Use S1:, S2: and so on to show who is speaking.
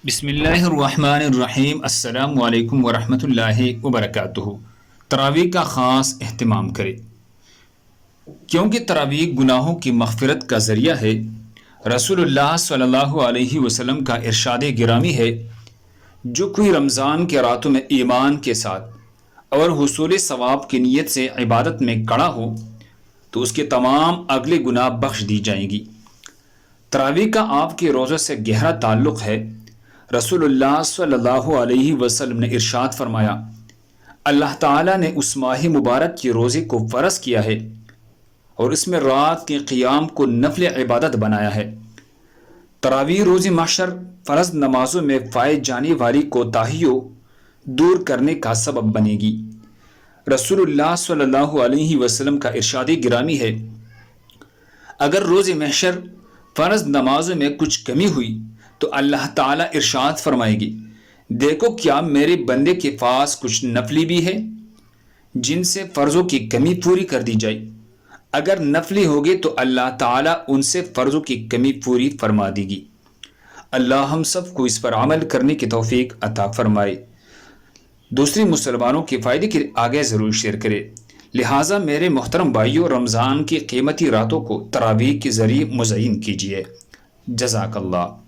S1: بسم اللہ الرحمن الرحیم۔ السلام علیکم ورحمۃ اللہ وبرکاتہ۔ تراویح کا خاص اہتمام کرے کیونکہ تراویح گناہوں کی مغفرت کا ذریعہ ہے۔ رسول اللہ صلی اللہ علیہ وسلم کا ارشاد گرامی ہے، جو کوئی رمضان کے راتوں میں ایمان کے ساتھ اور حصول ثواب کی نیت سے عبادت میں کڑا ہو تو اس کے تمام اگلے گناہ بخش دی جائیں گی۔ تراویح کا آپ کے روزے سے گہرا تعلق ہے۔ رسول اللہ صلی اللہ علیہ وسلم نے ارشاد فرمایا، اللہ تعالیٰ نے اس ماہ مبارک کے روزے کو فرض کیا ہے اور اس میں رات کے قیام کو نفل عبادت بنایا ہے۔ تراویح روز محشر فرض نمازوں میں پائے جانے والی کوتاہیوں دور کرنے کا سبب بنے گی۔ رسول اللہ صلی اللہ علیہ وسلم کا ارشاد گرامی ہے، اگر روز محشر فرض نمازوں میں کچھ کمی ہوئی تو اللہ تعالیٰ ارشاد فرمائے گی، دیکھو کیا میرے بندے کے پاس کچھ نفلی بھی ہے جن سے فرضوں کی کمی پوری کر دی جائے۔ اگر نفلی ہوگے تو اللہ تعالیٰ ان سے فرضوں کی کمی پوری فرما دے گی۔ اللہ ہم سب کو اس پر عمل کرنے کی توفیق عطا فرمائے۔ دوسری مسلمانوں کے فائدے کے لیے آگے ضرور شیئر کرے۔ لہٰذا میرے محترم بھائیوں، رمضان کی قیمتی راتوں کو تراویح کے ذریعے مزین کیجیے۔ جزاک اللہ۔